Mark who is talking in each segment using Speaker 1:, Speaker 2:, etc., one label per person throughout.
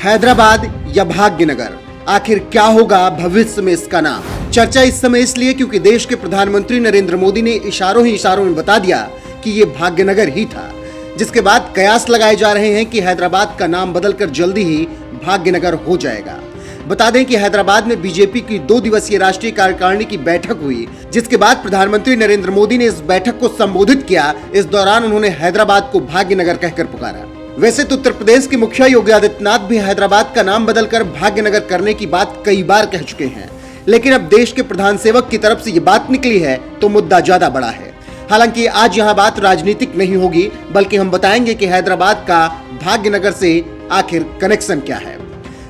Speaker 1: हैदराबाद या भाग्यनगर, आखिर क्या होगा भविष्य में इसका नाम? चर्चा इस समय इसलिए क्योंकि देश के प्रधानमंत्री नरेंद्र मोदी ने इशारों ही इशारों में बता दिया कि ये भाग्यनगर ही था, जिसके बाद कयास लगाए जा रहे हैं कि हैदराबाद का नाम बदलकर जल्दी ही भाग्यनगर हो जाएगा। बता दें कि हैदराबाद में बीजेपी की 2 दिवसीय राष्ट्रीय कार्यकारिणी की बैठक हुई, जिसके बाद प्रधानमंत्री नरेंद्र मोदी ने इस बैठक को संबोधित किया। इस दौरान उन्होंने हैदराबाद को भाग्यनगर कहकर पुकारा। वैसे तो उत्तर प्रदेश के मुखिया योगी आदित्यनाथ भी हैदराबाद का नाम बदलकर भाग्यनगर करने की बात कई बार कह चुके हैं, लेकिन अब देश के प्रधान सेवक की तरफ से ये बात निकली है तो मुद्दा ज्यादा बड़ा है। हालांकि आज यहाँ बात राजनीतिक नहीं होगी, बल्कि हम बताएंगे कि हैदराबाद का भाग्यनगर से आखिर कनेक्शन क्या है।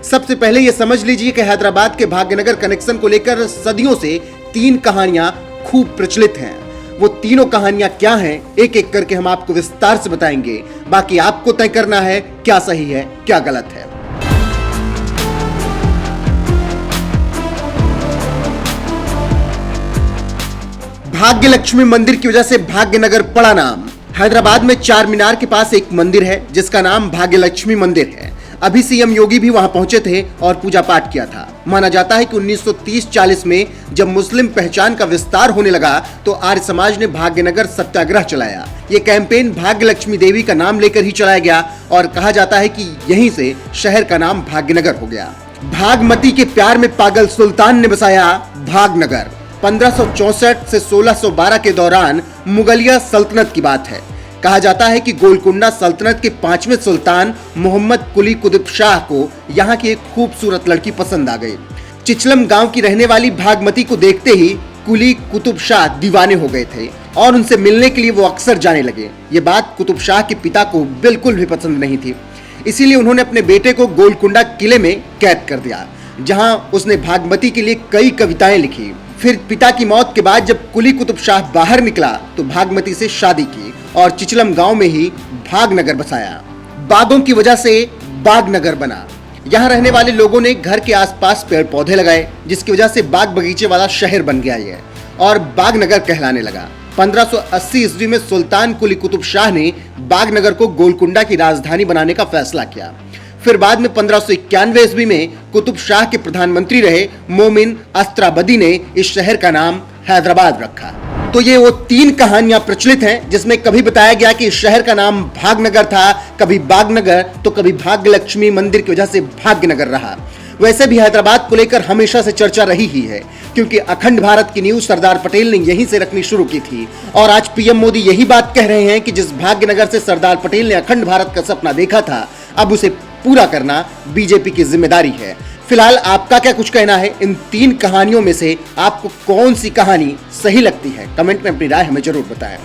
Speaker 1: सबसे पहले ये समझ लीजिए कि हैदराबाद के भाग्यनगर कनेक्शन को लेकर सदियों से 3 कहानियां खूब प्रचलित हैं। वो तीनों कहानियां क्या हैं, एक एक करके हम आपको विस्तार से बताएंगे। बाकी आपको तय करना है क्या सही है क्या गलत है। भाग्य लक्ष्मी मंदिर की वजह से भाग्यनगर पड़ा नाम। हैदराबाद में चार मीनार के पास एक मंदिर है जिसका नाम भाग्य लक्ष्मी मंदिर है। अभी सीएम योगी भी वहां पहुंचे थे और पूजा पाठ किया था। माना जाता है कि 1930-40 में जब मुस्लिम पहचान का विस्तार होने लगा तो आर्य समाज ने भाग्यनगर सत्याग्रह चलाया। ये कैंपेन भाग्य लक्ष्मी देवी का नाम लेकर ही चलाया गया और कहा जाता है कि यहीं से शहर का नाम भाग्यनगर हो गया। भागमती के प्यार में पागल सुल्तान ने बसाया भाग्यनगर। 1564 से 1612 के दौरान मुगलिया सल्तनत की बात है। कहा जाता है कि गोलकुंडा सल्तनत के 5वें सुल्तान मोहम्मद कुली कुतुब शाह को यहाँ की एक खूबसूरत लड़की पसंद आ गई। चिचलम गांव की रहने वाली भागमती को देखते ही कुली कुतुब शाह दीवाने हो गए थे और उनसे मिलने के लिए वो अक्सर जाने लगे। ये बात कुतुब शाह के पिता को बिल्कुल भी पसंद नहीं थी, इसीलिए उन्होंने अपने बेटे को गोलकुंडा किले में कैद कर दिया, जहाँ उसने भागमती के लिए कई कविताएं लिखी। फिर पिता की मौत के बाद जब कुली कुतुब शाह बाहर निकला तो भागमती से शादी की और चिचलम गांव में ही भाग्यनगर बसाया। बागों की वजह से बागनगर बना। यहाँ रहने वाले लोगों ने घर के आसपास पेड़ पौधे लगाए, जिसकी वजह से बाग बगीचे वाला शहर बन गया ये और बागनगर कहलाने लगा। 1580 ईस्वी में सुल्तान कुली कुतुब शाह ने बागनगर को गोलकुंडा की राजधानी बनाने का फैसला किया। फिर बाद में 1591 ईस्वी में कुतुब शाह के प्रधानमंत्री रहे मोमिन अस्त्राबदी ने इस शहर का नाम हैदराबाद रखा। तो ये वो 3 कहानियां प्रचलित हैं जिसमें कभी बताया गया कि इस शहर का नाम भाग्यनगर था, कभी बागनगर तो कभी भाग्य लक्ष्मी मंदिर की वजह से भाग्यनगर रहा। वैसे भी हैदराबाद को लेकर हमेशा से चर्चा रही ही है, क्योंकि अखंड भारत की न्यूज सरदार पटेल ने यहीं से रखनी शुरू की थी और आज पीएम मोदी यही बात कह रहे हैं कि जिस भाग्यनगर से सरदार पटेल ने अखंड भारत का सपना देखा था, अब उसे पूरा करना बीजेपी की जिम्मेदारी है। फिलहाल आपका क्या कुछ कहना है? इन 3 कहानियों में से आपको कौन सी कहानी सही लगती है? कमेंट में अपनी राय हमें जरूर बताएं।